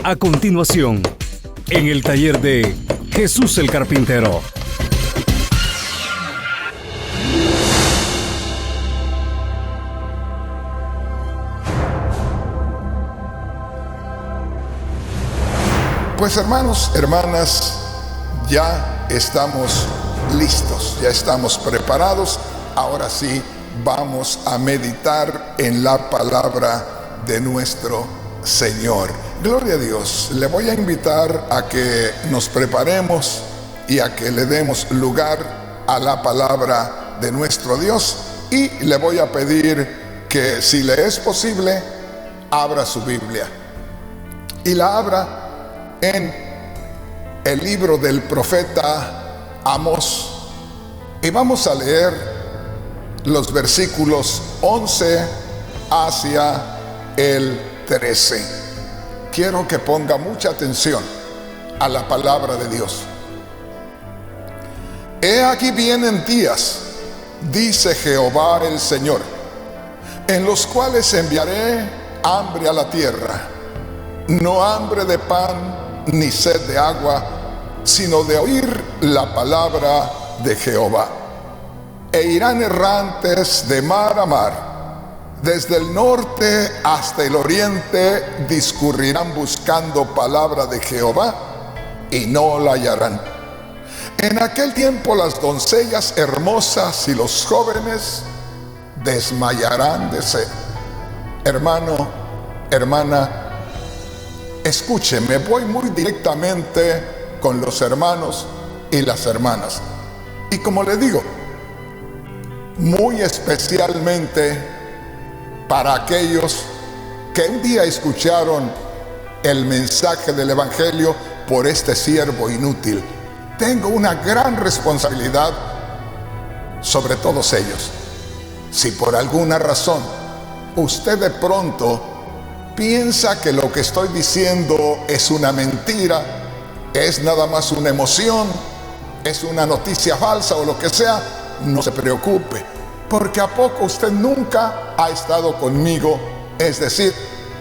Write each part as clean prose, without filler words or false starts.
A continuación, en el taller de Jesús el Carpintero. Pues hermanos, hermanas, ya estamos listos, ya estamos preparados. Ahora sí, vamos a meditar en la palabra de nuestro Señor. Gloria a Dios. Le voy a invitar a que nos preparemos y a que le demos lugar a la palabra de nuestro Dios. Y le voy a pedir que, si le es posible, abra su Biblia y la abra en el libro del profeta Amós, y vamos a leer los versículos 11 hacia el 13. Quiero que ponga mucha atención a la palabra de Dios. He aquí vienen días, dice Jehová el Señor, en los cuales enviaré hambre a la tierra, no hambre de pan ni sed de agua, sino de oír la palabra de Jehová. E irán errantes de mar a mar, desde el norte hasta el oriente discurrirán buscando palabra de Jehová, y no la hallarán. En aquel tiempo las doncellas hermosas y los jóvenes desmayarán de sed. Hermano, hermana, escúcheme, voy muy directamente con los hermanos y las hermanas. Y como le digo, muy especialmente para aquellos que un día escucharon el mensaje del Evangelio por este siervo inútil. Tengo una gran responsabilidad sobre todos ellos. Si por alguna razón usted de pronto piensa que lo que estoy diciendo es una mentira, es nada más una emoción, es una noticia falsa o lo que sea, no se preocupe, porque ¿a poco usted nunca ha estado conmigo? Es decir,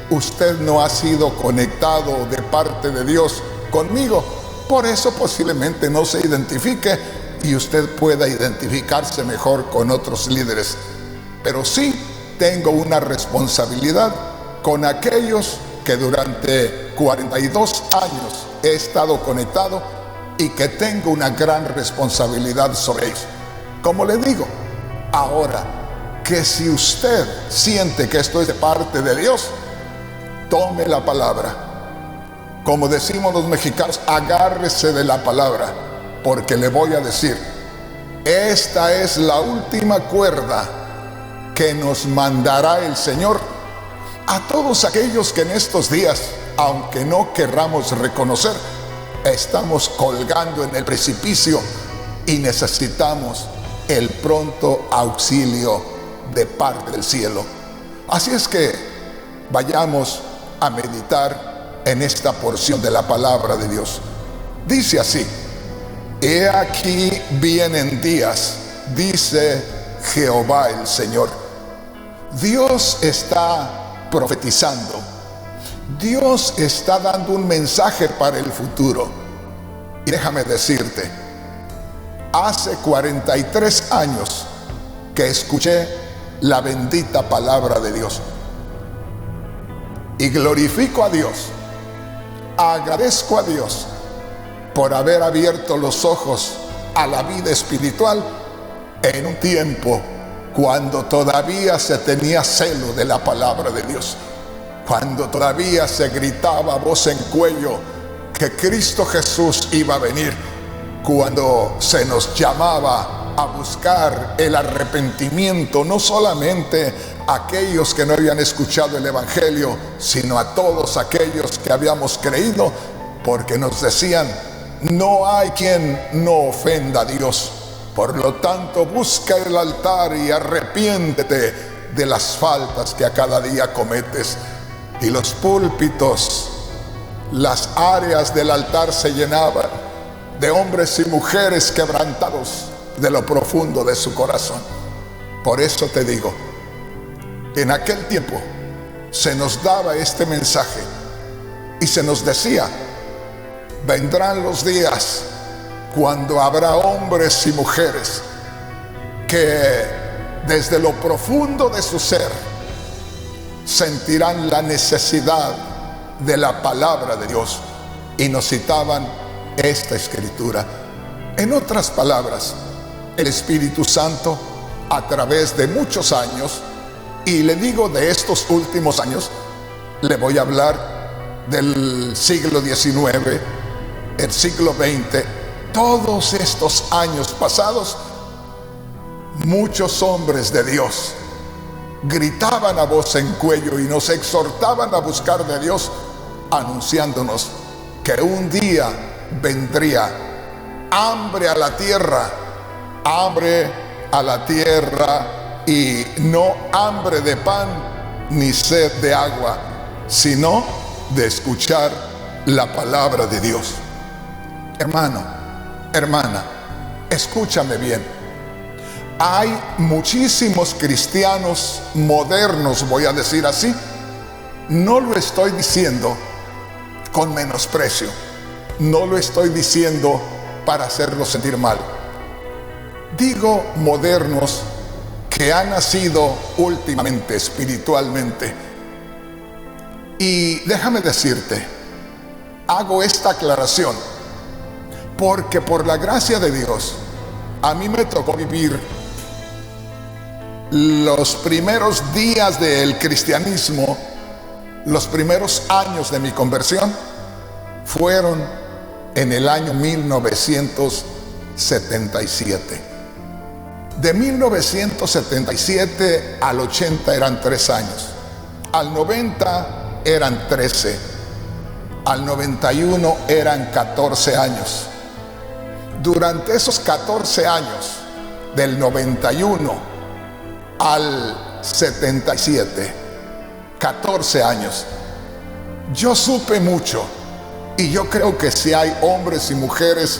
usted no ha sido conectado de parte de Dios conmigo. Por eso posiblemente no se identifique y usted pueda identificarse mejor con otros líderes. Pero sí tengo una responsabilidad con aquellos que durante 42 años he estado conectado y que tengo una gran responsabilidad sobre ellos. Como le digo, ahora que si usted siente que esto es de parte de Dios, tome la palabra. Como decimos los mexicanos, agárrese de la palabra, porque le voy a decir, esta es la última cuerda que nos mandará el Señor a todos aquellos que en estos días, aunque no querramos reconocer, estamos colgando en el precipicio y necesitamos el pronto auxilio de parte del cielo. Así es que vayamos a meditar en esta porción de la palabra de Dios. Dice así: he aquí vienen días, dice Jehová el Señor. Dios está profetizando. Dios está dando un mensaje para el futuro. Y déjame decirte, hace 43 años que escuché la bendita palabra de Dios. Y glorifico a Dios, agradezco a Dios por haber abierto los ojos a la vida espiritual en un tiempo cuando todavía se tenía celo de la palabra de Dios, cuando todavía se gritaba a voz en cuello que Cristo Jesús iba a venir, cuando se nos llamaba a buscar el arrepentimiento, no solamente a aquellos que no habían escuchado el Evangelio, sino a todos aquellos que habíamos creído, porque nos decían, no hay quien no ofenda a Dios. Por lo tanto, busca el altar y arrepiéntete de las faltas que a cada día cometes. Y los púlpitos, las áreas del altar se llenaban de hombres y mujeres quebrantados de lo profundo de su corazón. Por eso te digo, en aquel tiempo se nos daba este mensaje y se nos decía: vendrán los días cuando habrá hombres y mujeres que desde lo profundo de su ser sentirán la necesidad de la palabra de Dios. Y nos citaban esta escritura. En otras palabras, el Espíritu Santo, a través de muchos años, y le digo de estos últimos años, le voy a hablar del siglo XIX, el siglo XX, todos estos años pasados, muchos hombres de Dios gritaban a voz en cuello y nos exhortaban a buscar de Dios, anunciándonos que un día vendría hambre a la tierra, y no hambre de pan ni sed de agua, sino de escuchar la palabra de Dios. Hermano, hermana, escúchame bien. Hay muchísimos cristianos modernos, voy a decir así. No lo estoy diciendo con menosprecio, no lo estoy diciendo para hacerlos sentir mal. Digo modernos que han nacido últimamente espiritualmente. Y déjame decirte, hago esta aclaración porque por la gracia de Dios a mí me tocó vivir los primeros días del cristianismo. Los primeros años de mi conversión fueron en el año 1977. De 1977 al 80 eran 3 años. Al 90 eran 13. Al 91 eran 14 años. Durante esos 14 años, del 91 al 77, 14 años, yo supe mucho. Y yo creo que si hay hombres y mujeres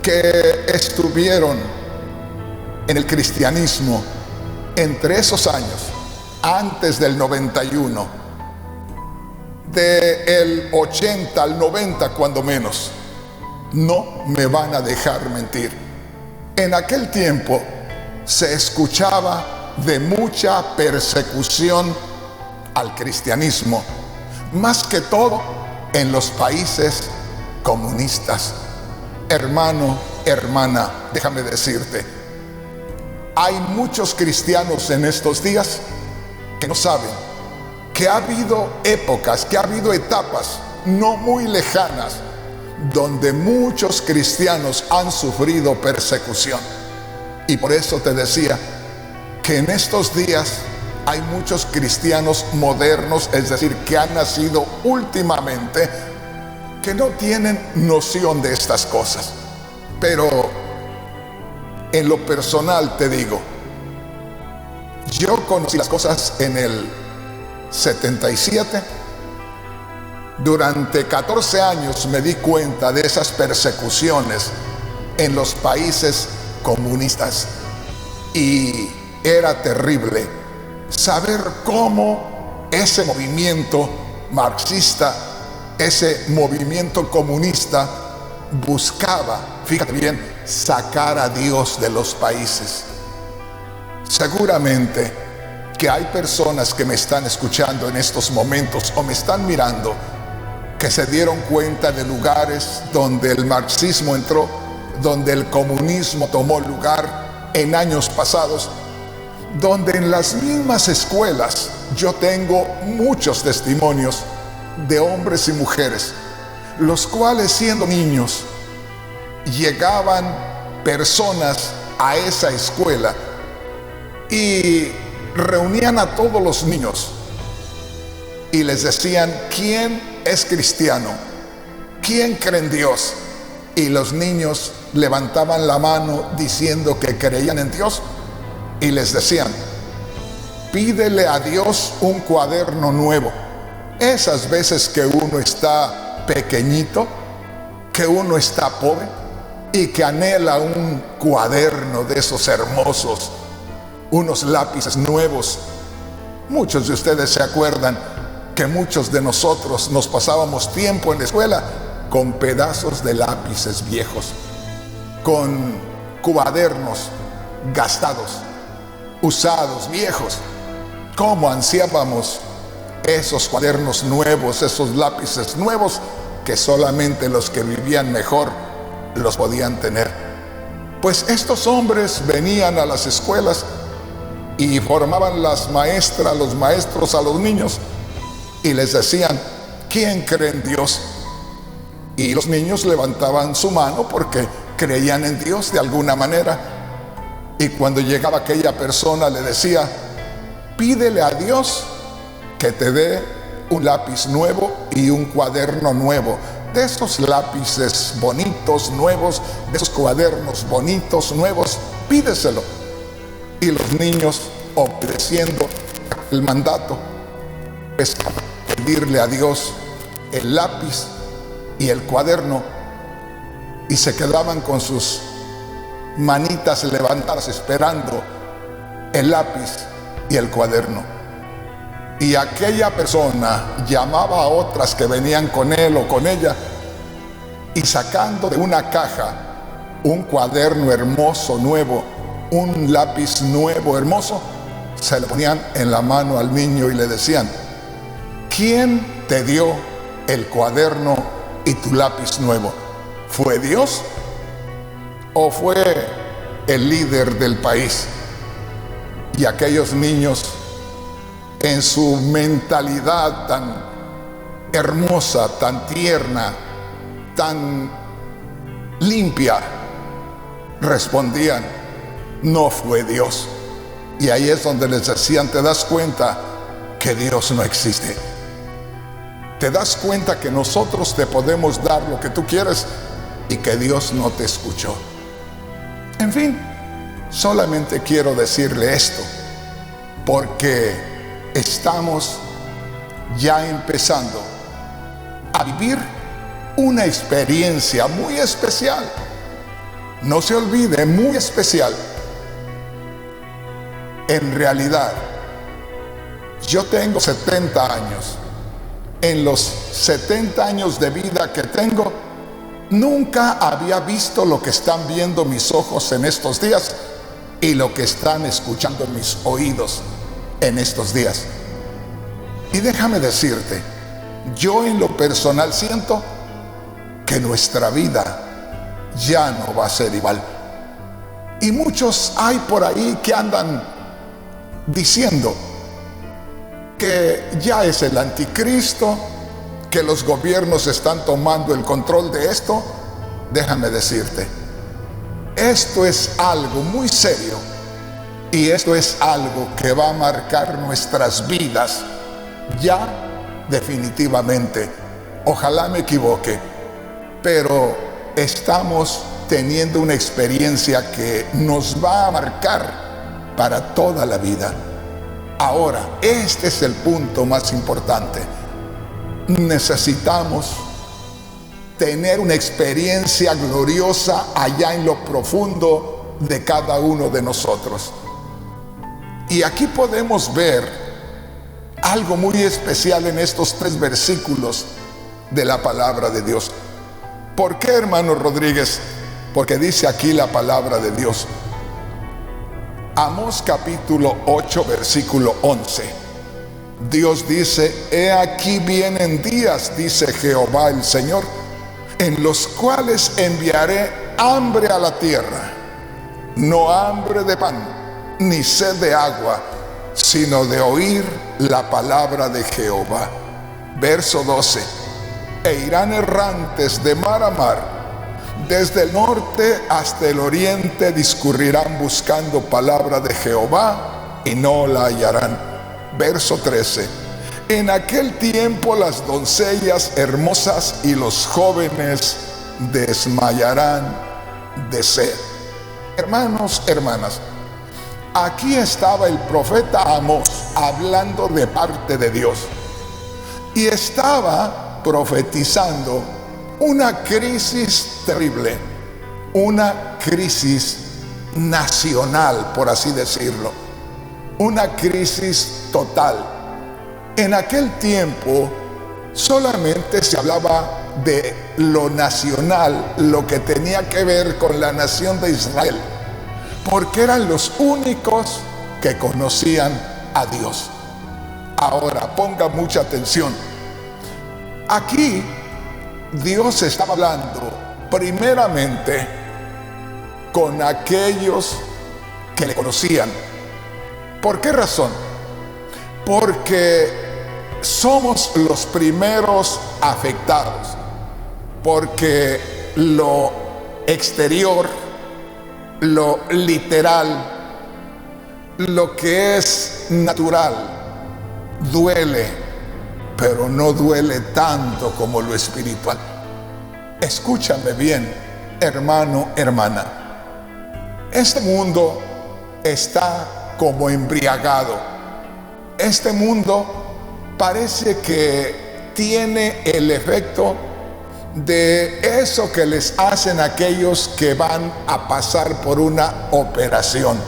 que estuvieron en el cristianismo entre esos años, antes del 91, del 80 al 90 cuando menos, no me van a dejar mentir. En aquel tiempo se escuchaba de mucha persecución al cristianismo, más que todo en los países comunistas. Hermano, hermana, déjame decirte, hay muchos cristianos en estos días que no saben que ha habido épocas, que ha habido etapas no muy lejanas donde muchos cristianos han sufrido persecución. Y por eso te decía que en estos días hay muchos cristianos modernos, es decir, que han nacido últimamente, que no tienen noción de estas cosas. Pero en lo personal te digo, yo conocí las cosas en el 77. Durante 14 años me di cuenta de esas persecuciones en los países comunistas. Y era terrible saber cómo ese movimiento marxista, ese movimiento comunista buscaba, fíjate bien, sacar a Dios de los países. Seguramente que hay personas que me están escuchando en estos momentos o me están mirando que se dieron cuenta de lugares donde el marxismo entró, donde el comunismo tomó lugar en años pasados, donde en las mismas escuelas yo tengo muchos testimonios de hombres y mujeres, los cuales siendo niños llegaban personas a esa escuela y reunían a todos los niños y les decían: ¿quién es cristiano? ¿Quién cree en Dios? Y los niños levantaban la mano diciendo que creían en Dios y les decían: pídele a Dios un cuaderno nuevo. Esas veces que uno está pequeñito, que uno está pobre y que anhela un cuaderno de esos hermosos, unos lápices nuevos. Muchos de ustedes se acuerdan que muchos de nosotros nos pasábamos tiempo en la escuela con pedazos de lápices viejos, con cuadernos gastados, usados, viejos. ¿Cómo ansiábamos esos cuadernos nuevos, esos lápices nuevos que solamente los que vivían mejor los podían tener? Pues estos hombres venían a las escuelas y formaban las maestras, los maestros a los niños y les decían: ¿quién cree en Dios? Y los niños levantaban su mano porque creían en Dios de alguna manera. Y cuando llegaba aquella persona le decía: pídele a Dios que te dé un lápiz nuevo y un cuaderno nuevo, de esos lápices bonitos, nuevos, de esos cuadernos bonitos, nuevos, pídeselo. Y los niños, obedeciendo el mandato, empezaron a pedirle a Dios el lápiz y el cuaderno, y se quedaban con sus manitas levantadas esperando el lápiz y el cuaderno. Y aquella persona llamaba a otras que venían con él o con ella, y sacando de una caja un cuaderno hermoso nuevo, un lápiz nuevo hermoso, se le ponían en la mano al niño y le decían: ¿quién te dio el cuaderno y tu lápiz nuevo? ¿Fue Dios o fue el líder del país? Y aquellos niños, en su mentalidad tan hermosa, tan tierna, tan limpia, respondían: no fue Dios. Y ahí es donde les decían: ¿te das cuenta que Dios no existe? ¿Te das cuenta que nosotros te podemos dar lo que tú quieres y que Dios no te escuchó? En fin, solamente quiero decirle esto porque estamos ya empezando a vivir una experiencia muy especial. No se olvide, muy especial. En realidad, yo tengo 70 años. En los 70 años de vida que tengo, nunca había visto lo que están viendo mis ojos en estos días y lo que están escuchando mis oídos en estos días. Y déjame decirte, yo en lo personal siento que nuestra vida ya no va a ser igual. Y muchos hay por ahí que andan diciendo que ya es el anticristo, que los gobiernos están tomando el control de esto. Déjame decirte, esto es algo muy serio y esto es algo que va a marcar nuestras vidas ya definitivamente. Ojalá me equivoque, pero estamos teniendo una experiencia que nos va a marcar para toda la vida. Ahora, este es el punto más importante. Necesitamos tener una experiencia gloriosa allá en lo profundo de cada uno de nosotros. Y aquí podemos ver algo muy especial en estos 3 versículos de la palabra de Dios. ¿Por qué, hermano Rodríguez? Porque dice aquí la palabra de Dios. Amós capítulo 8, versículo 11. Dios dice: he aquí vienen días, dice Jehová el Señor, en los cuales enviaré hambre a la tierra, no hambre de pan, ni sed de agua, sino de oír la palabra de Jehová. Verso 12. E irán errantes de mar a mar, desde el norte hasta el oriente discurrirán buscando palabra de Jehová y no la hallarán. Verso 13. En aquel tiempo las doncellas hermosas y los jóvenes desmayarán de sed. Hermanos, hermanas, aquí estaba el profeta Amós hablando de parte de Dios y estaba profetizando una crisis terrible, una crisis nacional, por así decirlo, una crisis total. En aquel tiempo solamente se hablaba de lo nacional, lo que tenía que ver con la nación de Israel, porque eran los únicos que conocían a Dios. Ahora, ponga mucha atención. Aquí Dios estaba hablando primeramente con aquellos que le conocían. ¿Por qué razón? Porque somos los primeros afectados, porque lo exterior, lo literal, lo que es natural, duele, pero no duele tanto como lo espiritual. Escúchame bien, hermano, hermana. Este mundo está como embriagado. Este mundo parece que tiene el efecto de eso que les hacen aquellos que van a pasar por una operación.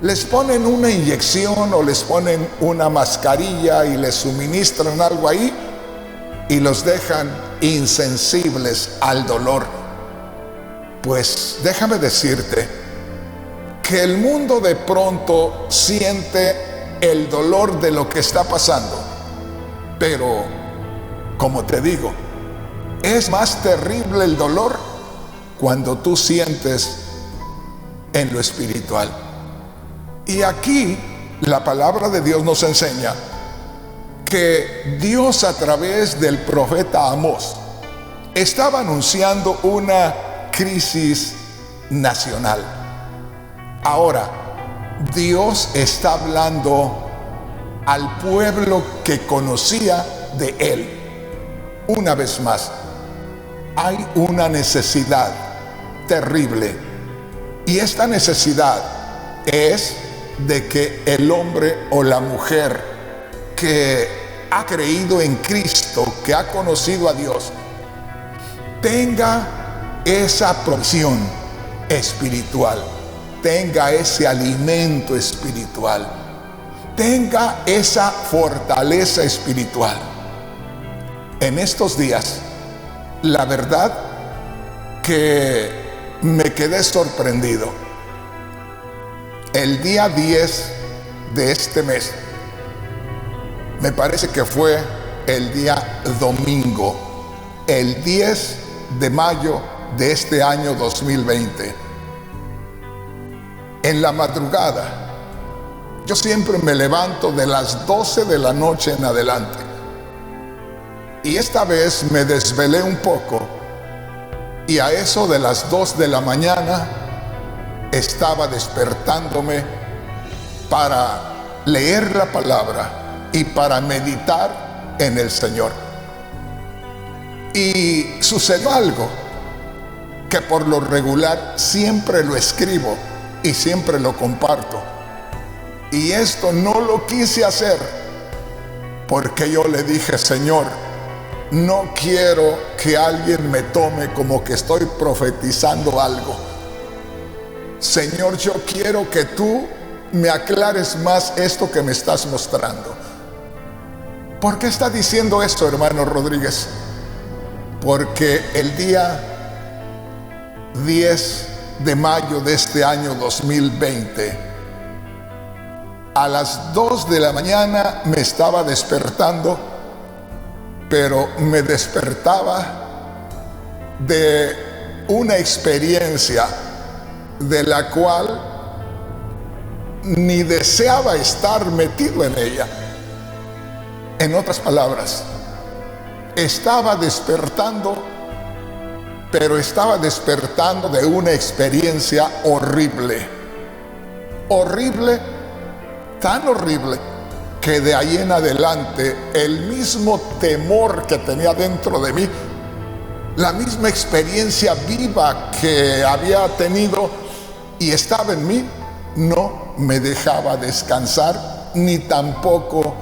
Les ponen una inyección o les ponen una mascarilla y les suministran algo ahí y los dejan insensibles al dolor. Pues déjame decirte que el mundo de pronto siente el dolor de lo que está pasando, pero como te digo, es más terrible el dolor cuando tú sientes en lo espiritual. Y aquí la palabra de Dios nos enseña que Dios, a través del profeta Amós, estaba anunciando una crisis nacional. Ahora, Dios está hablando al pueblo que conocía de Él. Una vez más, hay una necesidad terrible, y esta necesidad es de que el hombre o la mujer que ha creído en Cristo, que ha conocido a Dios, tenga esa provisión espiritual, tenga ese alimento espiritual, tenga esa fortaleza espiritual. En estos días, la verdad que me quedé sorprendido. El día 10 de este mes, me parece que fue el día domingo, el 10 de mayo de este año 2020. En la madrugada, yo siempre me levanto de las 12 de la noche en adelante. Y esta vez me desvelé un poco, y a eso de las 2 de la mañana estaba despertándome para leer la palabra y para meditar en el Señor. Y sucedió algo que por lo regular siempre lo escribo y siempre lo comparto. Y esto no lo quise hacer porque yo le dije: Señor, no quiero que alguien me tome como que estoy profetizando algo. Señor, yo quiero que tú me aclares más esto que me estás mostrando. ¿Por qué está diciendo esto, hermano Rodríguez? Porque el día 10 de mayo de este año 2020, a las 2 de la mañana me estaba despertando, pero me despertaba de una experiencia de la cual ni deseaba estar metido en ella. En otras palabras, estaba despertando, pero estaba despertando de una experiencia horrible. Horrible, tan horrible, que de ahí en adelante el mismo temor que tenía dentro de mí, la misma experiencia viva que había tenido y estaba en mí, no me dejaba descansar, ni tampoco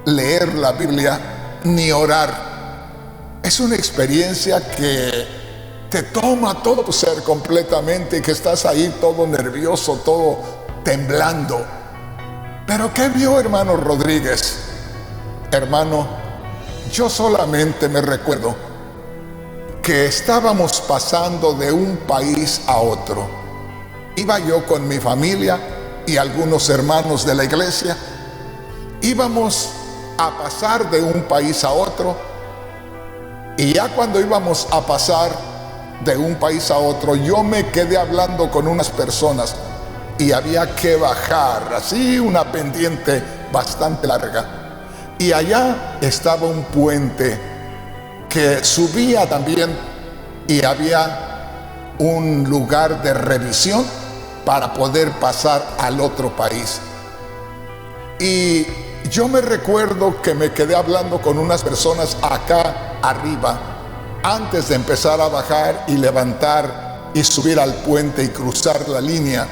leer la Biblia, ni orar. Es una experiencia que te toma todo tu ser completamente, y que estás ahí todo nervioso, todo temblando. ¿Pero qué vio, hermano Rodríguez? Hermano, yo solamente me recuerdo que estábamos pasando de un país a otro. Iba yo con mi familia y algunos hermanos de la iglesia. Íbamos a pasar de un país a otro, y ya cuando íbamos a pasar de un país a otro, yo me quedé hablando con unas personas y había que bajar, así una pendiente bastante larga. Y allá estaba un puente que subía también, y había un lugar de revisión para poder pasar al otro país. Y yo me recuerdo que me quedé hablando con unas personas acá arriba, antes de empezar a bajar y levantar y subir al puente y cruzar la línea.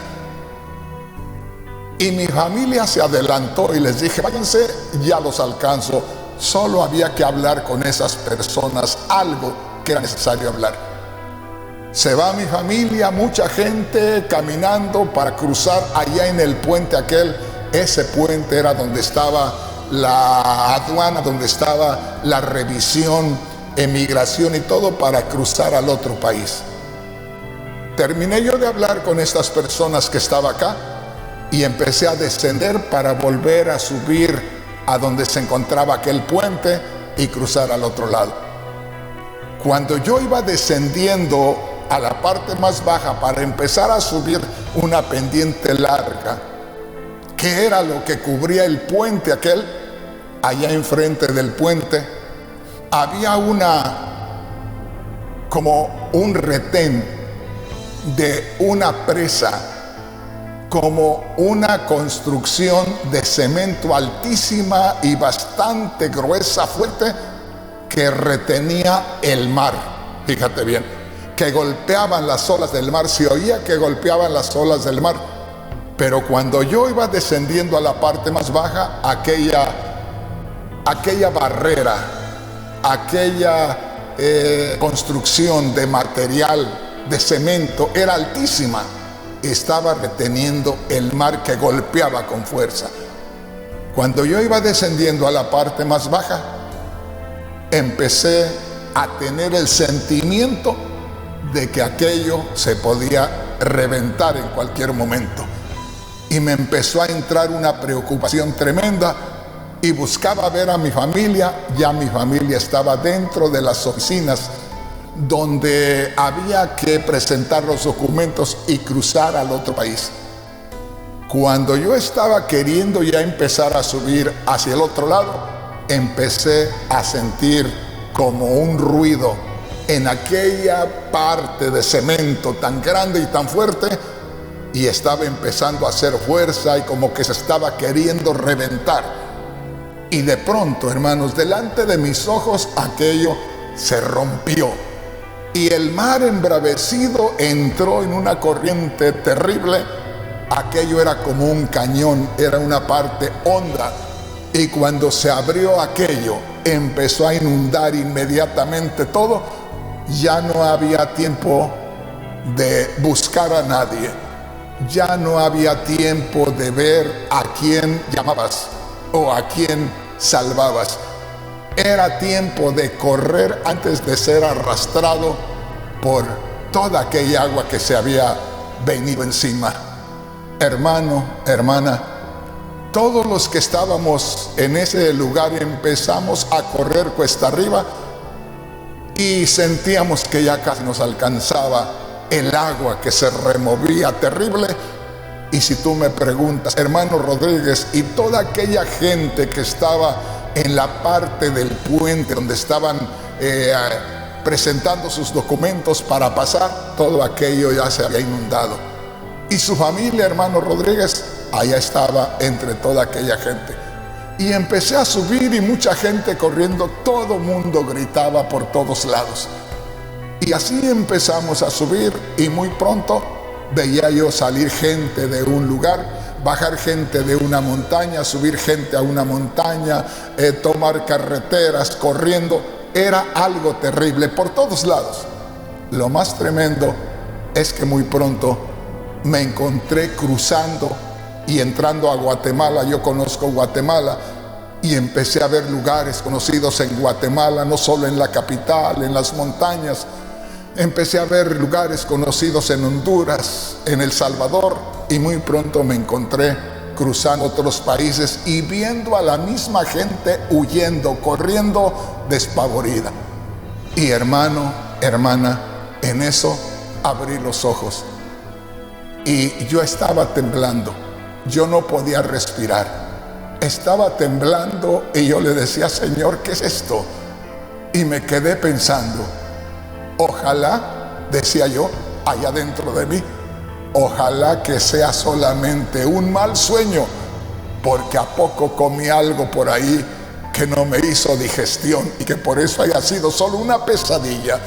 Y mi familia se adelantó y les dije, váyanse, ya los alcanzo. Solo había que hablar con esas personas, algo que era necesario hablar. Se va mi familia, mucha gente caminando para cruzar allá en el puente aquel. Ese puente era donde estaba la aduana, donde estaba la revisión, emigración y todo para cruzar al otro país. Terminé yo de hablar con estas personas que estaba acá y empecé a descender para volver a subir a donde se encontraba aquel puente y cruzar al otro lado. Cuando yo iba descendiendo a la parte más baja para empezar a subir una pendiente larga, que era lo que cubría el puente aquel, allá enfrente del puente había como un retén de una presa, como una construcción de cemento altísima y bastante gruesa, fuerte, que retenía el mar. Fíjate bien, que golpeaban las olas del mar, se oía que golpeaban las olas del mar. Pero cuando yo iba descendiendo a la parte más baja, aquella barrera, aquella construcción de material, de cemento, era altísima. Estaba reteniendo el mar que golpeaba con fuerza. Cuando yo iba descendiendo a la parte más baja, empecé a tener el sentimiento de que aquello se podía reventar en cualquier momento. Y me empezó a entrar una preocupación tremenda y buscaba ver a mi familia. Ya mi familia estaba dentro de las oficinas donde había que presentar los documentos y cruzar al otro país. Cuando yo estaba queriendo ya empezar a subir hacia el otro lado, empecé a sentir como un ruido en aquella parte de cemento tan grande y tan fuerte, y estaba empezando a hacer fuerza y como que se estaba queriendo reventar. Y de pronto, hermanos, delante de mis ojos aquello se rompió y el mar embravecido entró en una corriente terrible. Aquello era como un cañón, era una parte honda, y cuando se abrió aquello empezó a inundar inmediatamente todo. Ya no había tiempo de buscar a nadie, ya no había tiempo de ver a quién llamabas o a quién salvabas. Era tiempo de correr antes de ser arrastrado por toda aquella agua que se había venido encima. Hermano, hermana, todos los que estábamos en ese lugar empezamos a correr cuesta arriba y sentíamos que ya casi nos alcanzaba el agua, que se removía terrible. Y si tú me preguntas, hermano Rodríguez, y toda aquella gente que estaba en la parte del puente donde estaban presentando sus documentos para pasar, todo aquello ya se había inundado. Y su familia, hermano Rodríguez, allá estaba entre toda aquella gente. Y empecé a subir y mucha gente corriendo, todo mundo gritaba por todos lados. Y así empezamos a subir y muy pronto veía yo salir gente de un lugar, bajar gente de una montaña, subir gente a una montaña, tomar carreteras, corriendo. Era algo terrible por todos lados. Lo más tremendo es que muy pronto me encontré cruzando Y entrando a Guatemala, yo conozco Guatemala, y empecé a ver lugares conocidos en Guatemala, no solo en la capital, en las montañas. Empecé a ver lugares conocidos en Honduras, en El Salvador, y muy pronto me encontré cruzando otros países y viendo a la misma gente huyendo, corriendo despavorida. Y hermano, hermana, en eso abrí los ojos y yo estaba temblando. Yo no podía respirar. Estaba temblando y yo le decía: Señor, ¿qué es esto? Y me quedé pensando, ojalá, decía yo, allá dentro de mí, ojalá que sea solamente un mal sueño, porque a poco comí algo por ahí que no me hizo digestión y que por eso haya sido solo una pesadilla.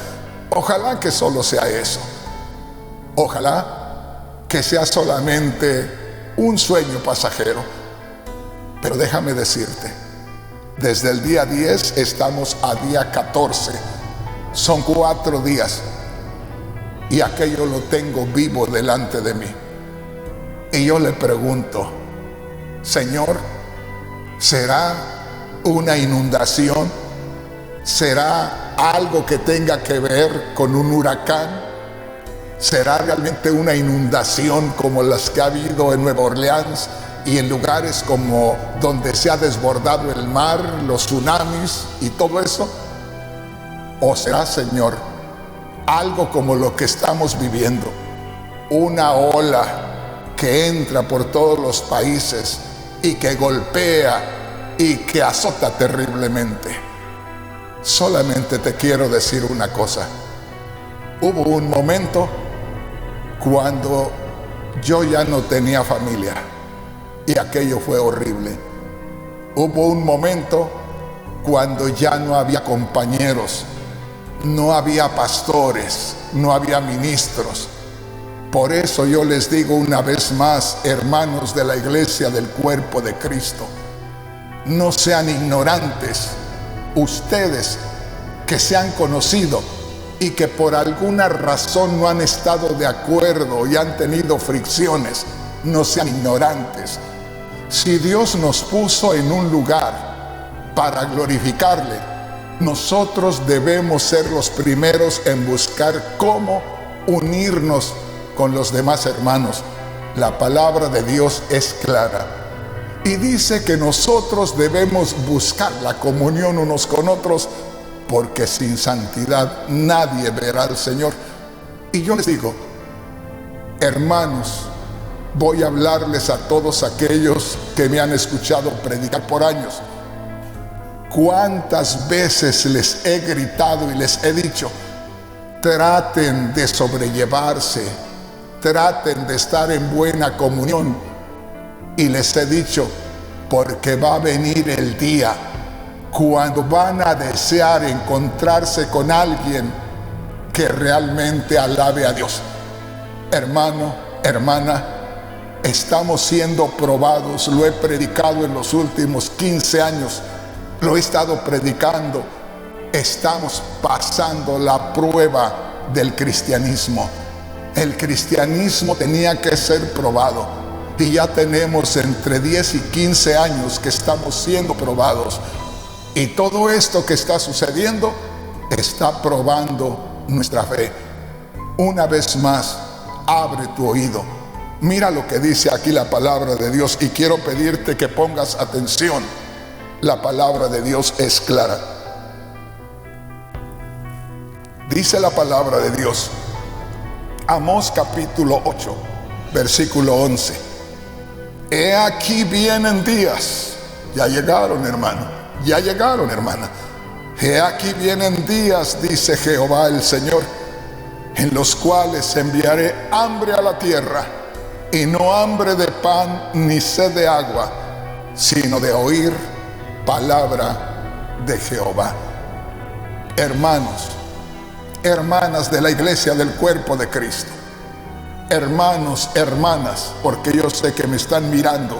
Ojalá que solo sea eso. Ojalá que sea solamente un sueño pasajero. Pero déjame decirte, desde el día 10 estamos a día 14. Son 4 días. Y aquello lo tengo vivo delante de mí. Y yo le pregunto: Señor, ¿será una inundación? ¿Será algo que tenga que ver con un huracán? ¿Será realmente una inundación como las que ha habido en Nueva Orleans y en lugares como donde se ha desbordado el mar, los tsunamis y todo eso? ¿O será, Señor, algo como lo que estamos viviendo, una ola que entra por todos los países y que golpea y que azota terriblemente? Solamente te quiero decir una cosa: hubo un momento cuando yo ya no tenía familia y aquello fue horrible. Hubo un momento cuando ya no había compañeros, no había pastores, no había ministros. Por eso yo les digo una vez más, hermanos de la iglesia del cuerpo de Cristo, no sean ignorantes. Ustedes que se han conocido y que por alguna razón no han estado de acuerdo y han tenido fricciones, no sean ignorantes. Si Dios nos puso en un lugar para glorificarle, nosotros debemos ser los primeros en buscar cómo unirnos con los demás hermanos. La palabra de Dios es clara y dice que nosotros debemos buscar la comunión unos con otros, porque sin santidad nadie verá al Señor. Y yo les digo, hermanos, voy a hablarles a todos aquellos que me han escuchado predicar por años. ¿Cuántas veces les he gritado y les he dicho: traten de sobrellevarse, traten de estar en buena comunión? Y les he dicho, porque va a venir el día cuando van a desear encontrarse con alguien que realmente alabe a Dios. Hermano, hermana, estamos siendo probados. Lo he predicado en los últimos 15 años. Lo he estado predicando. Estamos pasando la prueba del cristianismo. El cristianismo tenía que ser probado. Y ya tenemos entre 10 y 15 años que estamos siendo probados. Y todo esto que está sucediendo está probando nuestra fe. Una vez más, abre tu oído. Mira lo que dice aquí la palabra de Dios y quiero pedirte que pongas atención. La palabra de Dios es clara. Dice la palabra de Dios, Amós capítulo 8, versículo 11. He aquí vienen días. Ya llegaron, hermano. Ya llegaron, hermana. He aquí vienen días, dice Jehová el Señor, en los cuales enviaré hambre a la tierra, y no hambre de pan ni sed de agua, sino de oír palabra de Jehová. Hermanos, hermanas de la iglesia del cuerpo de Cristo, hermanos, hermanas, porque yo sé que me están mirando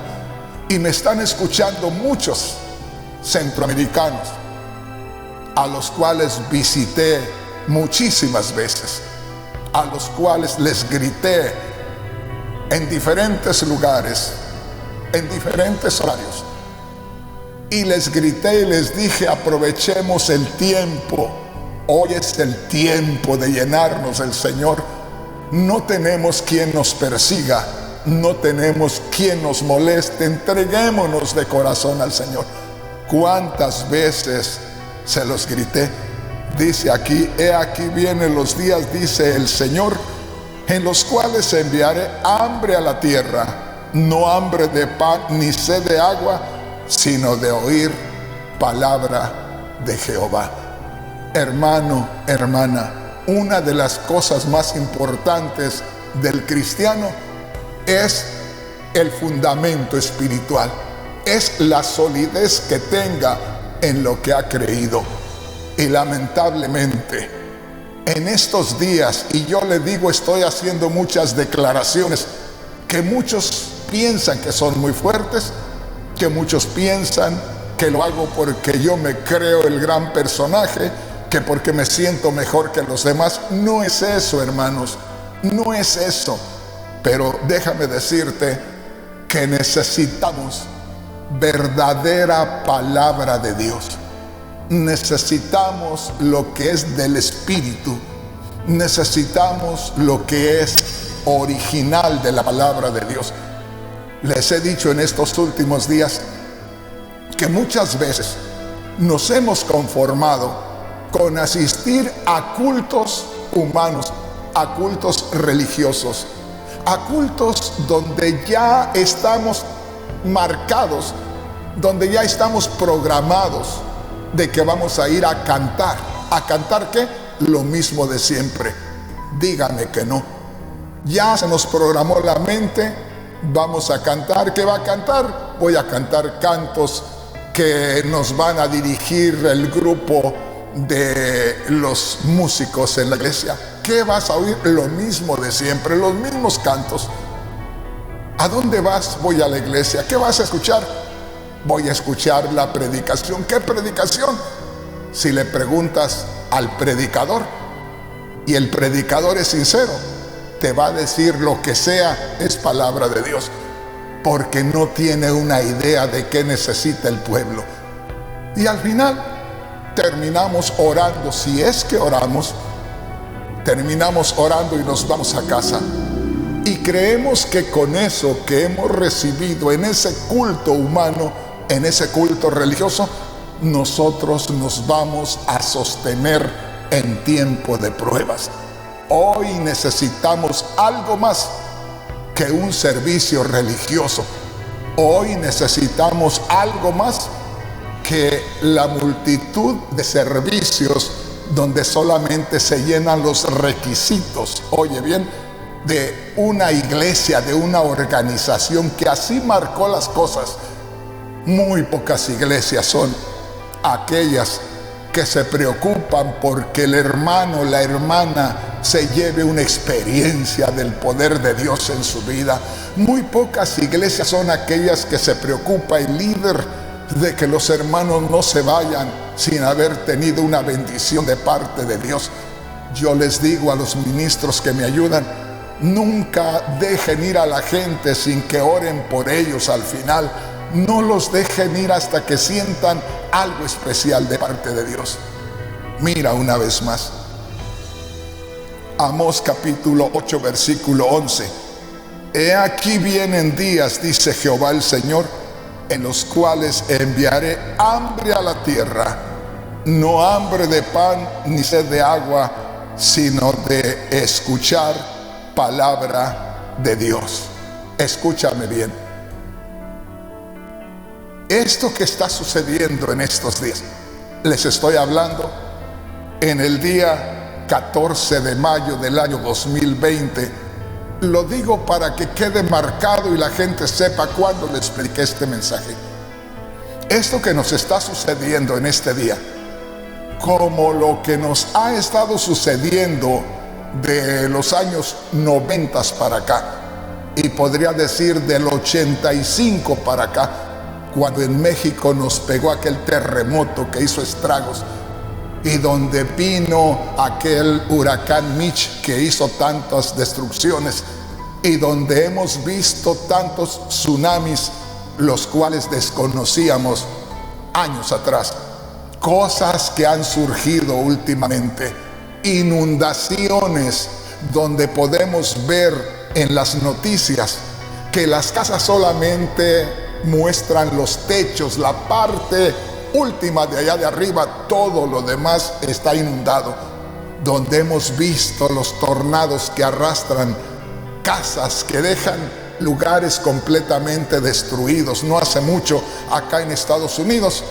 y me están escuchando muchos centroamericanos, a los cuales visité muchísimas veces, a los cuales les grité en diferentes lugares en diferentes horarios. Y les grité y les dije, aprovechemos el tiempo. Hoy es el tiempo de llenarnos del Señor. No tenemos quien nos persiga, no tenemos quien nos moleste. Entreguémonos de corazón al Señor. ¿Cuántas veces se los grité? Dice aquí, he aquí vienen los días, dice el Señor, en los cuales enviaré hambre a la tierra, no hambre de pan ni sed de agua, sino de oír palabra de Jehová. Hermano, hermana, una de las cosas más importantes del cristiano es el fundamento espiritual, es la solidez que tenga en lo que ha creído. Y lamentablemente, en estos días, y yo le digo, estoy haciendo muchas declaraciones que muchos piensan que son muy fuertes, que muchos piensan que lo hago porque yo me creo el gran personaje, que porque me siento mejor que los demás. No es eso, hermanos, no es eso. Pero déjame decirte que necesitamos verdadera palabra de Dios. Necesitamos lo que es del Espíritu. Necesitamos lo que es original de la palabra de Dios. Les he dicho en estos últimos días que muchas veces nos hemos conformado con asistir a cultos humanos, a cultos religiosos, a cultos donde ya estamos marcados, donde ya estamos programados de que vamos a ir a cantar. ¿A cantar qué? Lo mismo de siempre. Dígame que no. Ya se nos programó la mente, vamos a cantar. ¿Qué va a cantar? Voy a cantar cantos que nos van a dirigir el grupo de los músicos en la iglesia. ¿Qué vas a oír? Lo mismo de siempre, los mismos cantos. ¿A dónde vas? Voy a la iglesia. ¿Qué vas a escuchar? Voy a escuchar la predicación. ¿Qué predicación? Si le preguntas al predicador y el predicador es sincero, te va a decir lo que sea es palabra de Dios, porque no tiene una idea de qué necesita el pueblo. Y al final terminamos orando, si es que oramos, terminamos orando y nos vamos a casa. Y creemos que con eso que hemos recibido en ese culto humano, en ese culto religioso, nosotros nos vamos a sostener en tiempo de pruebas. Hoy necesitamos algo más que un servicio religioso. Hoy necesitamos algo más que la multitud de servicios donde solamente se llenan los requisitos, oye bien, de una iglesia, de una organización que así marcó las cosas. Muy pocas iglesias son aquellas que se preocupan porque el hermano, la hermana se lleve una experiencia del poder de Dios en su vida. Muy pocas iglesias son aquellas que se preocupa el líder de que los hermanos no se vayan sin haber tenido una bendición de parte de Dios. Yo les digo a los ministros que me ayudan, nunca dejen ir a la gente sin que oren por ellos al final. No los dejen ir hasta que sientan algo especial de parte de Dios. Mira una vez más. Amós capítulo 8 versículo 11. He aquí vienen días, dice Jehová el Señor, en los cuales enviaré hambre a la tierra, no hambre de pan ni sed de agua, sino de escuchar palabra de Dios. Escúchame bien. Esto que está sucediendo en estos días, les estoy hablando en el día 14 de mayo del año 2020. Lo digo para que quede marcado y la gente sepa cuándo les expliqué este mensaje. Esto que nos está sucediendo en este día, como lo que nos ha estado sucediendo de los años 90 para acá, y podría decir del 85 para acá, cuando en México nos pegó aquel terremoto que hizo estragos, y donde vino aquel huracán Mitch que hizo tantas destrucciones, y donde hemos visto tantos tsunamis los cuales desconocíamos años atrás. Cosas que han surgido últimamente, inundaciones donde podemos ver en las noticias que las casas solamente muestran los techos, la parte última de allá de arriba, todo lo demás está inundado, donde hemos visto los tornados que arrastran casas, que dejan lugares completamente destruidos. No hace mucho, acá en Estados Unidos,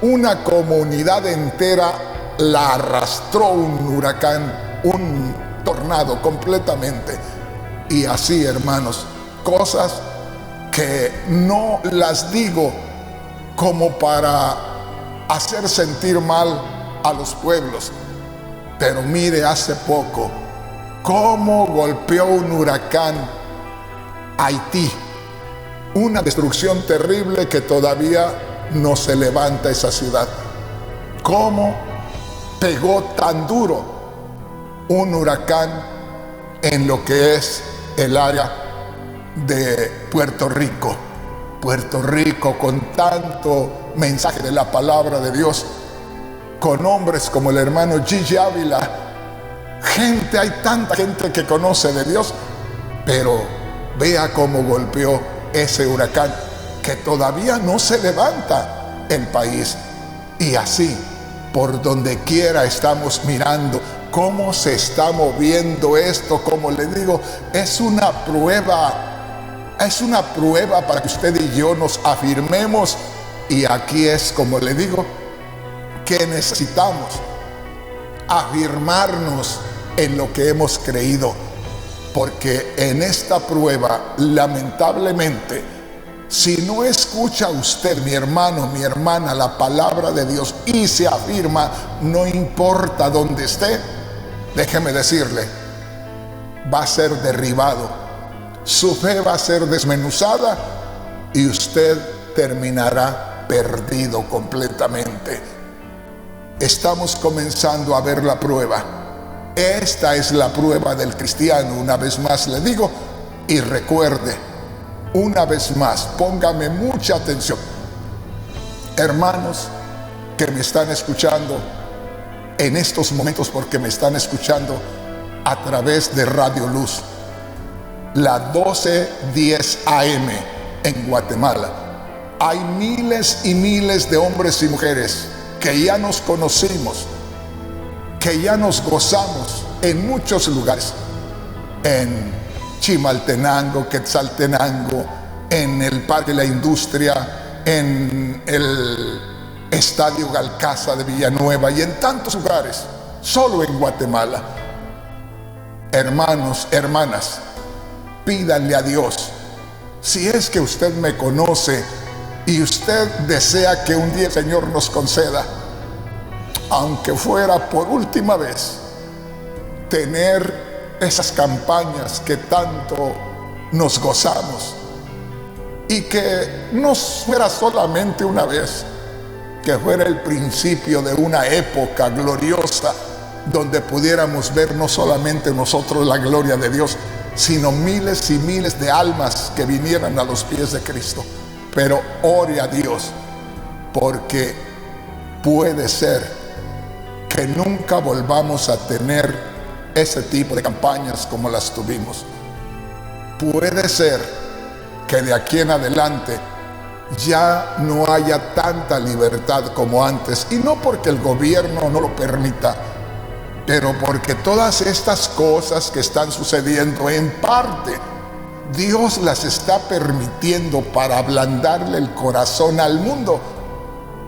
una comunidad entera la arrastró un huracán, un tornado completamente. Y así, hermanos, cosas que no las digo como para hacer sentir mal a los pueblos, pero mire hace poco cómo golpeó un huracán Haití, una destrucción terrible que todavía no se levanta esa ciudad. Cómo pegó tan duro un huracán en lo que es el área de Puerto Rico. Puerto Rico, con tanto mensaje de la palabra de Dios, con hombres como el hermano Gigi Ávila, gente, hay tanta gente que conoce de Dios, pero vea cómo golpeó ese huracán, que todavía no se levanta el país. Y así, por donde quiera estamos mirando cómo se está moviendo esto. Como le digo, es una prueba para que usted y yo nos afirmemos. Y aquí es, como le digo, que necesitamos afirmarnos en lo que hemos creído, porque en esta prueba, lamentablemente, si no escucha usted, mi hermano, mi hermana, la palabra de Dios y se afirma, no importa dónde esté, déjeme decirle, va a ser derribado, su fe va a ser desmenuzada y usted terminará perdido completamente. Estamos comenzando a ver la prueba. Esta es la prueba del cristiano, una vez más le digo, y recuerde, una vez más, póngame mucha atención. Hermanos que me están escuchando en estos momentos, porque me están escuchando a través de Radio Luz, la 1210 AM en Guatemala. Hay miles y miles de hombres y mujeres que ya nos conocimos, que ya nos gozamos en muchos lugares, en Chimaltenango, Quetzaltenango, en el Parque de la Industria, en el Estadio Galcaza de Villanueva y en tantos lugares, solo en Guatemala. Hermanos, hermanas, pídanle a Dios, si es que usted me conoce y usted desea que un día el Señor nos conceda, aunque fuera por última vez, tener esas campañas que tanto nos gozamos, y que no fuera solamente una vez, que fuera el principio de una época gloriosa donde pudiéramos ver no solamente nosotros la gloria de Dios, sino miles y miles de almas que vinieran a los pies de Cristo. Pero ore a Dios, porque puede ser que nunca volvamos a tener ese tipo de campañas como las tuvimos. Puede ser que de aquí en adelante ya no haya tanta libertad como antes, y no porque el gobierno no lo permita, pero porque todas estas cosas que están sucediendo, en parte Dios las está permitiendo para ablandarle el corazón al mundo.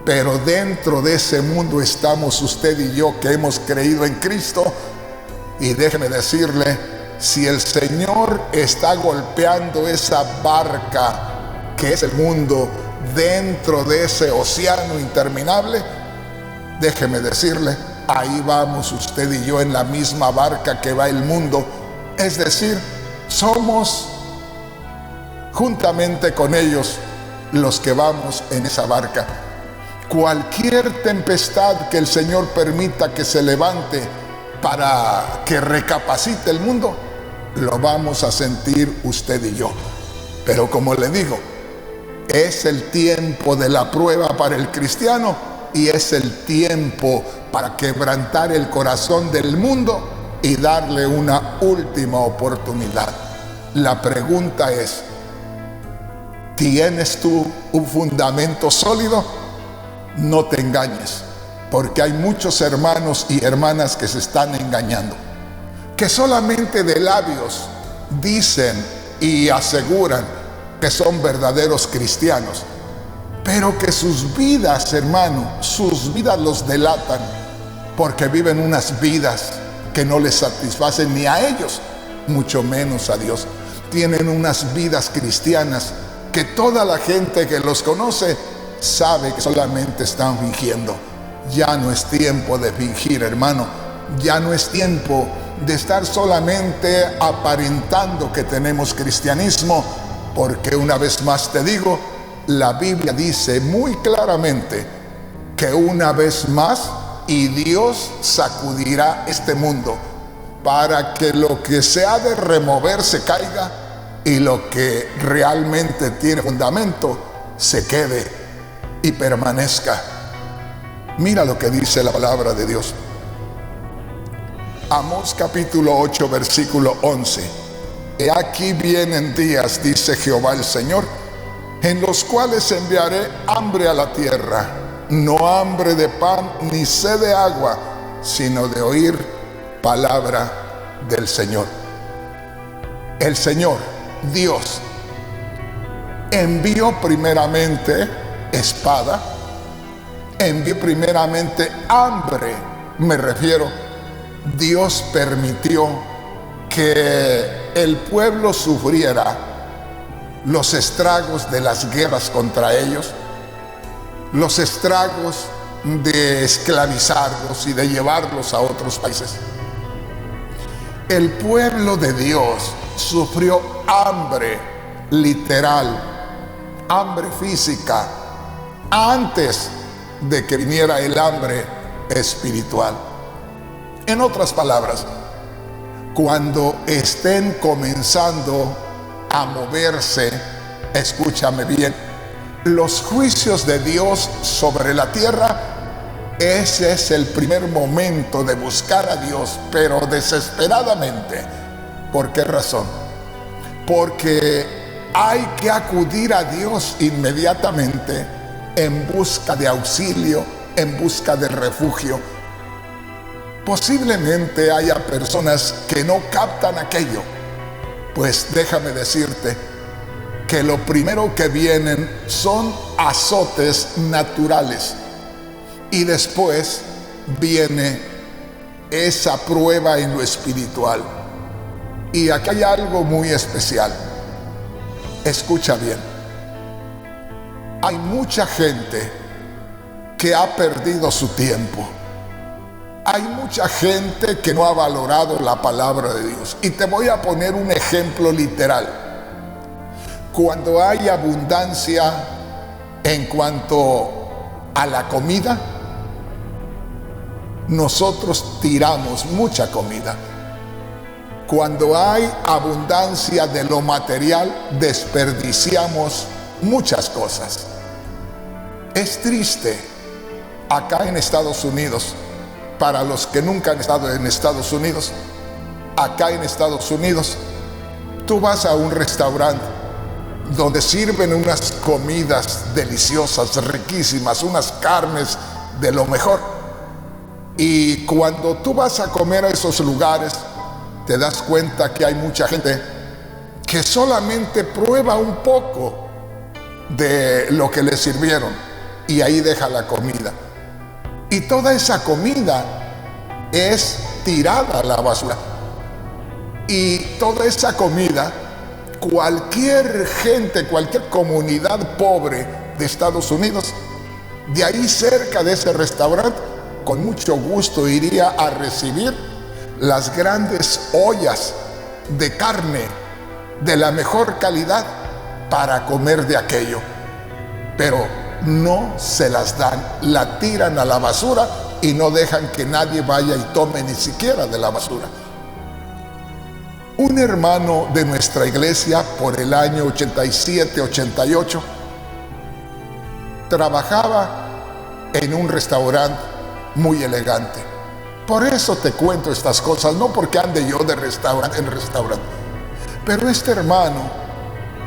Pero dentro de ese mundo estamos usted y yo, que hemos creído en Cristo. Y déjeme decirle, si el Señor está golpeando esa barca que es el mundo dentro de ese océano interminable, déjeme decirle, ahí vamos usted y yo en la misma barca que va el mundo. Es decir, somos juntamente con ellos los que vamos en esa barca. Cualquier tempestad que el Señor permita que se levante para que recapacite el mundo, lo vamos a sentir usted y yo. Pero como le digo, Es el tiempo de la prueba para el cristiano y es el tiempo para quebrantar el corazón del mundo y darle una última oportunidad. La pregunta es, ¿tienes tú un fundamento sólido? No te engañes, porque hay muchos hermanos y hermanas que se están engañando, que solamente de labios dicen y aseguran que son verdaderos cristianos, pero que sus vidas, hermano, sus vidas los delatan, porque viven unas vidas que no les satisfacen ni a ellos, mucho menos a Dios. Tienen unas vidas cristianas que toda la gente que los conoce sabe que solamente están fingiendo. Ya no es tiempo de fingir, hermano. Ya no es tiempo de estar solamente aparentando que tenemos cristianismo, porque una vez más te digo, la Biblia dice muy claramente que una vez más y Dios sacudirá este mundo para que lo que se ha de remover se caiga y lo que realmente tiene fundamento se quede y permanezca. Mira lo que dice la palabra de Dios. Amós capítulo 8 versículo 11. He aquí vienen días, dice Jehová el Señor, en los cuales enviaré hambre a la tierra, no hambre de pan ni sed de agua, sino de oír palabra del Señor. El Señor, Dios, envió primeramente espada, envió primeramente hambre. Me refiero, Dios permitió que el pueblo sufriera los estragos de las guerras contra ellos, los estragos de esclavizarlos y de llevarlos a otros países. El pueblo de Dios sufrió hambre literal, hambre física, antes de que viniera el hambre espiritual. En otras palabras, cuando estén comenzando a moverse, escúchame bien, los juicios de Dios sobre la tierra, ese es el primer momento de buscar a Dios, pero desesperadamente. ¿Por qué razón? Porque hay que acudir a Dios inmediatamente en busca de auxilio, en busca de refugio. Posiblemente haya personas que no captan aquello, pues déjame decirte que lo primero que vienen son azotes naturales y después viene esa prueba en lo espiritual. Y aquí hay algo muy especial. Escucha bien. Hay mucha gente que ha perdido su tiempo. Hay mucha gente que no ha valorado la palabra de Dios. Y te voy a poner un ejemplo literal. Cuando hay abundancia en cuanto a la comida, nosotros tiramos mucha comida. Cuando hay abundancia de lo material, desperdiciamos muchas cosas. Es triste acá en Estados Unidos. Para los que nunca han estado en Estados Unidos, acá en Estados Unidos, tú vas a un restaurante donde sirven unas comidas deliciosas, riquísimas, unas carnes de lo mejor. Y cuando tú vas a comer a esos lugares, te das cuenta que hay mucha gente que solamente prueba un poco de lo que le sirvieron y ahí deja la comida. Y toda esa comida es tirada a la basura. Y toda esa comida, cualquier gente, cualquier comunidad pobre de Estados Unidos, de ahí cerca de ese restaurante, con mucho gusto iría a recibir las grandes ollas de carne de la mejor calidad para comer de aquello. Pero no se las dan, la tiran a la basura y no dejan que nadie vaya y tome ni siquiera de la basura. Un hermano de nuestra iglesia por el año 87, 88 trabajaba en un restaurante muy elegante. Por eso te cuento estas cosas, no porque ande yo de restaurante en restaurante. Pero este hermano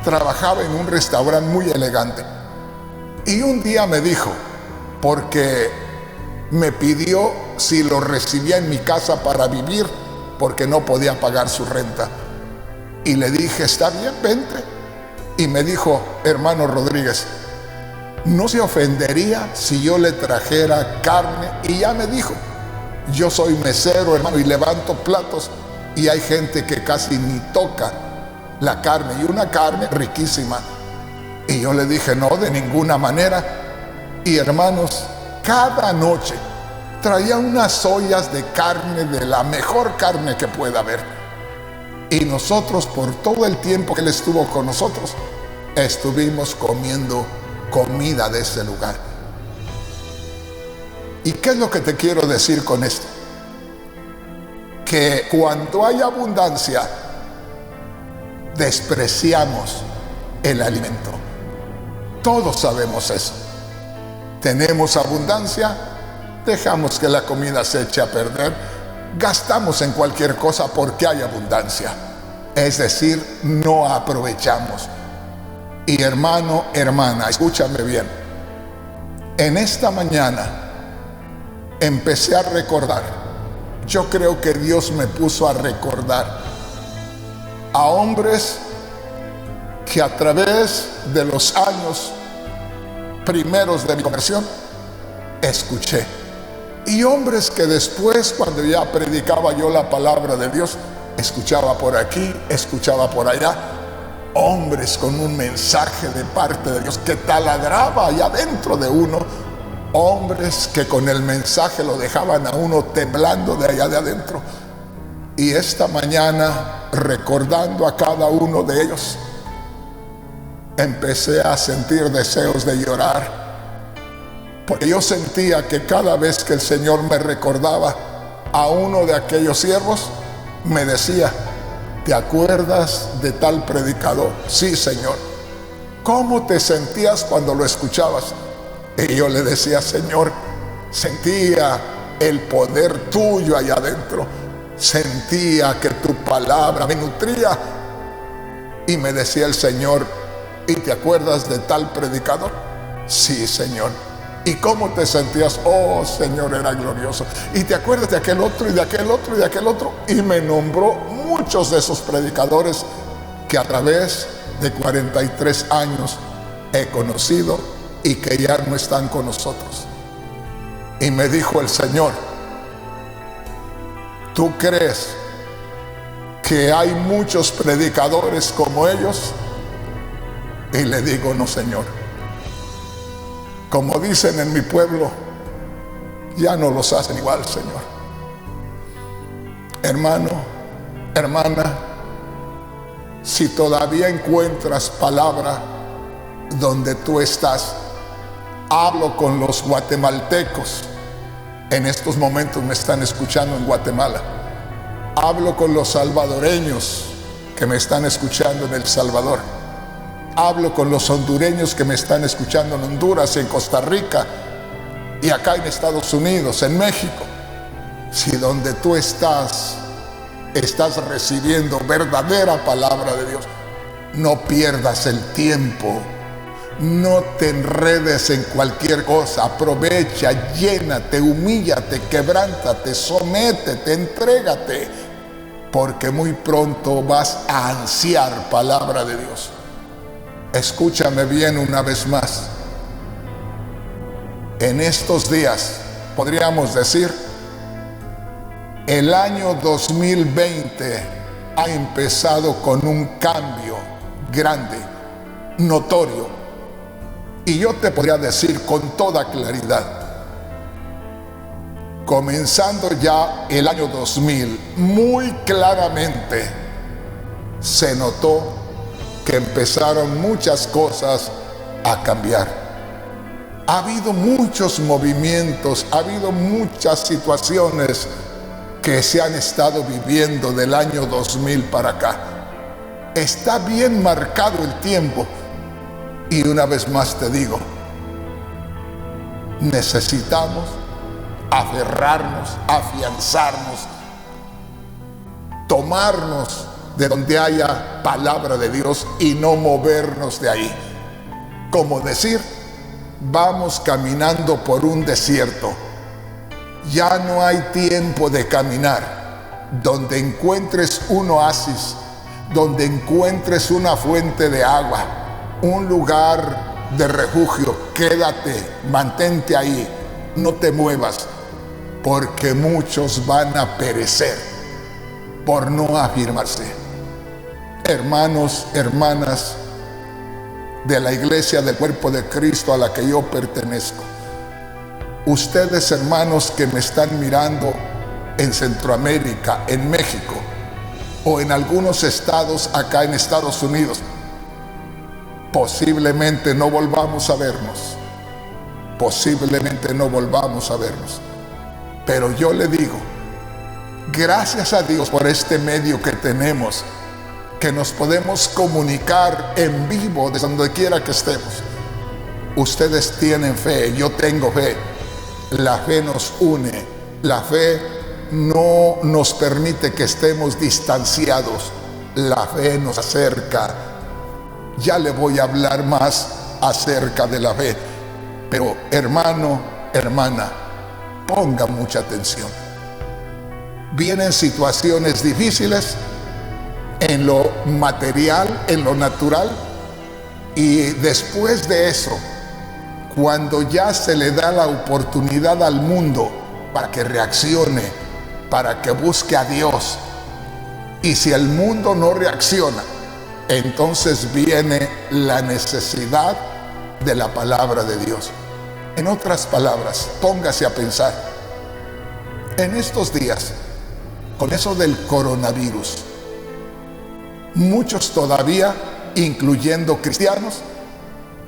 trabajaba en un restaurante muy elegante. Y un día me dijo, porque me pidió si lo recibía en mi casa para vivir, porque no podía pagar su renta. Y le dije, está bien, vente. Y me dijo, hermano Rodríguez, ¿no se ofendería si yo le trajera carne? Y ya me dijo, yo soy mesero, hermano, y levanto platos, y hay gente que casi ni toca la carne, y una carne riquísima. Y yo le dije, no, de ninguna manera. Y hermanos, cada noche traía unas ollas de carne, de la mejor carne que pueda haber. Y nosotros, por todo el tiempo que él estuvo con nosotros, estuvimos comiendo comida de ese lugar. ¿Y qué es lo que te quiero decir con esto? Que cuando hay abundancia, despreciamos el alimento. Todos sabemos eso. Tenemos abundancia, dejamos que la comida se eche a perder, gastamos en cualquier cosa porque hay abundancia. Es decir, no aprovechamos. Y hermano, hermana, escúchame bien. En esta mañana empecé a recordar. Yo creo que Dios me puso a recordar a hombres que a través de los años primeros de mi conversión escuché. Y hombres que después, cuando ya predicaba yo la palabra de Dios, escuchaba por aquí, escuchaba por allá. Hombres con un mensaje de parte de Dios que taladraba allá dentro de uno. Hombres que con el mensaje lo dejaban a uno temblando de allá de adentro. Y esta mañana, recordando a cada uno de ellos, empecé a sentir deseos de llorar. Porque yo sentía que cada vez que el Señor me recordaba a uno de aquellos siervos, me decía, ¿te acuerdas de tal predicador? Sí, Señor. ¿Cómo te sentías cuando lo escuchabas? Y yo le decía, Señor, sentía el poder tuyo allá adentro. Sentía que tu palabra me nutría. Y me decía el Señor, ¿y te acuerdas de tal predicador? Sí, Señor. ¿Y cómo te sentías? Oh, Señor, era glorioso. ¿Y te acuerdas de aquel otro y de aquel otro y de aquel otro? Y me nombró muchos de esos predicadores que a través de 43 años he conocido y que ya no están con nosotros. Y me dijo el Señor, ¿tú crees que hay muchos predicadores como ellos? Y le digo, no, Señor. Como dicen en mi pueblo, ya no los hacen igual, Señor. Hermano, hermana, si todavía encuentras palabra donde tú estás, hablo con los guatemaltecos. En estos momentos me están escuchando en Guatemala. Hablo con los salvadoreños que me están escuchando en El Salvador. Hablo con los hondureños que me están escuchando en Honduras, en Costa Rica y acá en Estados Unidos, en México. Si donde tú estás recibiendo verdadera palabra de Dios, no pierdas el tiempo. No te enredes en cualquier cosa. Aprovecha, llénate, humíllate, quebrántate, sométete, entrégate, porque muy pronto vas a ansiar palabra de Dios. Escúchame bien una vez más. En estos días, podríamos decir, el año 2020 ha empezado con un cambio grande, notorio. Y yo te podría decir con toda claridad, comenzando ya el año 2000, muy claramente se notó que empezaron muchas cosas a cambiar. Ha habido muchos movimientos, ha habido muchas situaciones que se han estado viviendo del año 2000 para acá. Está bien marcado el tiempo. Y una vez más te digo, Necesitamos aferrarnos, afianzarnos, tomarnos de donde haya palabra de Dios y no movernos de ahí. Como decir, vamos caminando por un desierto. Ya no hay tiempo de caminar. Donde encuentres un oasis, donde encuentres una fuente de agua, un lugar de refugio, quédate, mantente ahí, no te muevas, porque muchos van a perecer por no afirmarse. Hermanos, hermanas de la iglesia del cuerpo de Cristo a la que yo pertenezco, ustedes, hermanos que me están mirando en Centroamérica, en México o en algunos estados acá en Estados Unidos, posiblemente no volvamos a vernos, posiblemente no volvamos a vernos, pero yo le digo, gracias a Dios por este medio que tenemos, que nos podemos comunicar en vivo desde donde quiera que estemos. Ustedes tienen fe, yo tengo fe. La fe nos une, la fe no nos permite que estemos distanciados, la fe nos acerca. Ya le voy a hablar más acerca de la fe, pero hermano, hermana, ponga mucha atención. Vienen situaciones difíciles en lo material, en lo natural, y después de eso, cuando ya se le da la oportunidad al mundo para que reaccione, para que busque a Dios, y si el mundo no reacciona, entonces viene la necesidad de la palabra de Dios. En otras palabras, póngase a pensar, en estos días, con eso del coronavirus, muchos todavía, incluyendo cristianos,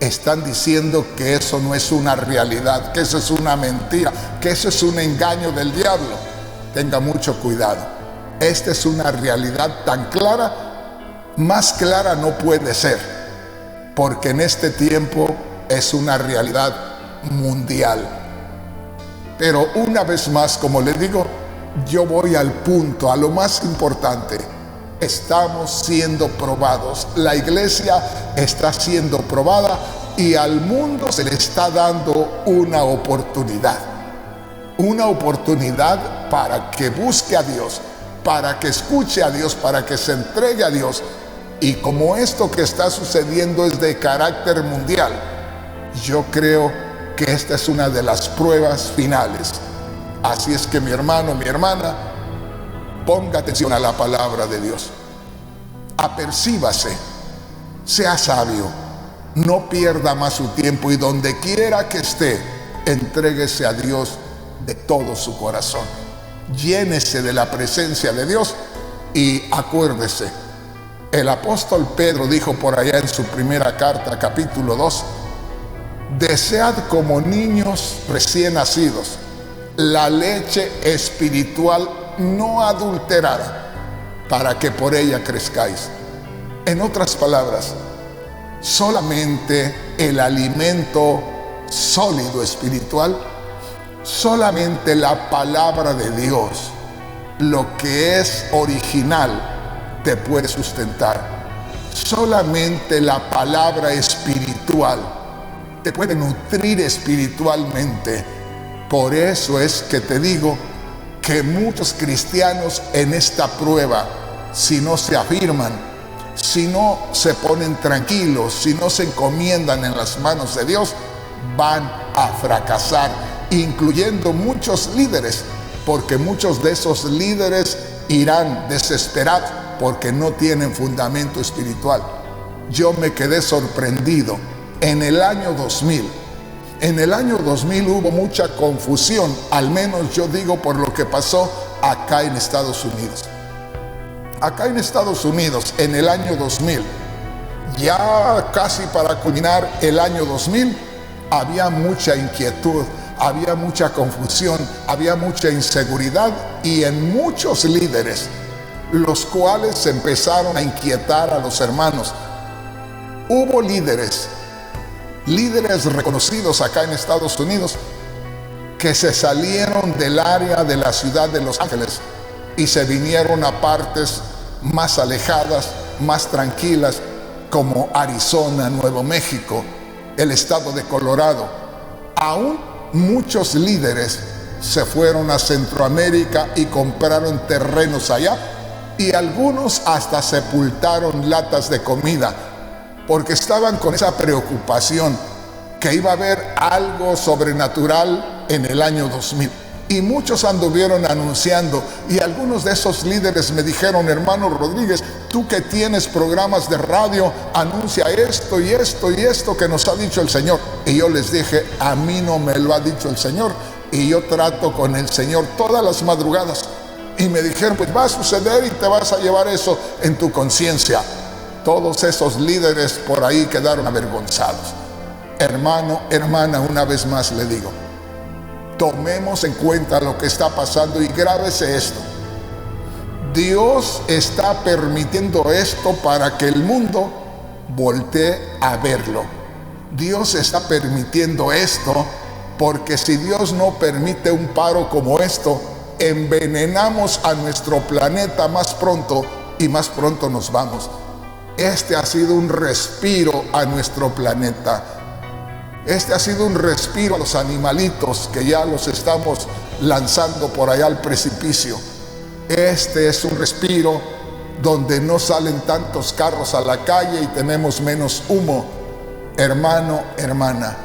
están diciendo que eso no es una realidad, que eso es una mentira, que eso es un engaño del diablo. Tenga mucho cuidado. Esta es una realidad tan clara, más clara no puede ser, porque en este tiempo es una realidad mundial. Pero una vez más, como les digo, yo voy al punto, a lo más importante. Estamos siendo probados, la iglesia está siendo probada y al mundo se le está dando una oportunidad para que busque a Dios, para que escuche a Dios, para que se entregue a Dios. Y como esto que está sucediendo es de carácter mundial, yo creo que esta es una de las pruebas finales. Así es que mi hermano, mi hermana, ponga atención a la palabra de Dios. Apercíbase, sea sabio, no pierda más su tiempo y donde quiera que esté, entréguese a Dios de todo su corazón. Llénese de la presencia de Dios y acuérdese, el apóstol Pedro dijo por allá en su primera carta, capítulo 2, desead como niños recién nacidos la leche espiritual no adulterada, para que por ella crezcáis. En otras palabras, solamente el alimento sólido espiritual, solamente la palabra de Dios, lo que es original, te puede sustentar. Solamente la palabra espiritual te puede nutrir espiritualmente. Por eso es que te digo que muchos cristianos en esta prueba, si no se afirman, si no se ponen tranquilos, si no se encomiendan en las manos de Dios, van a fracasar, incluyendo muchos líderes, porque muchos de esos líderes irán desesperados porque no tienen fundamento espiritual. Yo me quedé sorprendido. En el año 2000 hubo mucha confusión, al menos yo digo por lo que pasó acá en Estados Unidos. Acá en Estados Unidos, en el año 2000, ya casi para culminar el año 2000, había mucha inquietud, había mucha confusión, había mucha inseguridad y en muchos líderes, los cuales empezaron a inquietar a los hermanos. Hubo líderes reconocidos acá en Estados Unidos que se salieron del área de la ciudad de Los Ángeles y se vinieron a partes más alejadas, más tranquilas, como Arizona, Nuevo México, el estado de Colorado. Aún muchos líderes se fueron a Centroamérica y compraron terrenos allá, y algunos hasta sepultaron latas de comida, porque estaban con esa preocupación que iba a haber algo sobrenatural en el año 2000. Y muchos anduvieron anunciando, y algunos de esos líderes me dijeron: hermano Rodríguez, tú que tienes programas de radio, anuncia esto y esto y esto que nos ha dicho el Señor. Y yo les dije: a mí no me lo ha dicho el Señor, y yo trato con el Señor todas las madrugadas. Y me dijeron: pues va a suceder y te vas a llevar eso en tu conciencia. Todos esos líderes por ahí quedaron avergonzados. Hermano, hermana, una vez más le digo, tomemos en cuenta lo que está pasando y grábese esto. Dios está permitiendo esto para que el mundo voltee a verlo. Dios está permitiendo esto porque si Dios no permite un paro como esto, envenenamos a nuestro planeta más pronto y más pronto nos vamos. Este ha sido un respiro a nuestro planeta. Este ha sido un respiro a los animalitos que ya los estamos lanzando por allá al precipicio. Este es un respiro donde no salen tantos carros a la calle y tenemos menos humo. Hermano, hermana,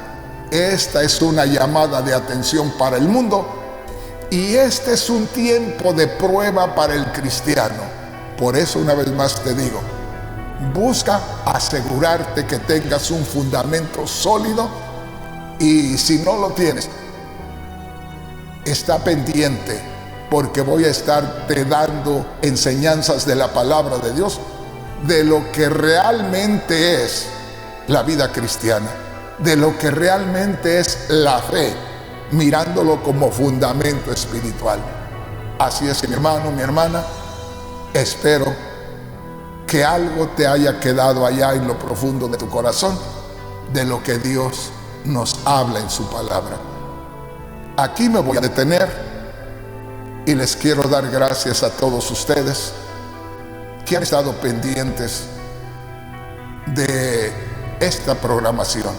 esta es una llamada de atención para el mundo, y este es un tiempo de prueba para el cristiano. Por eso, una vez más te digo, busca asegurarte que tengas un fundamento sólido, y si no lo tienes, está pendiente, porque voy a estarte dando enseñanzas de la palabra de Dios, de lo que realmente es la vida cristiana, de lo que realmente es la fe, mirándolo como fundamento espiritual. Así es, mi hermano, mi hermana, espero que algo te haya quedado allá en lo profundo de tu corazón de lo que Dios nos habla en su palabra. Aquí me voy a detener y les quiero dar gracias a todos ustedes que han estado pendientes de esta programación.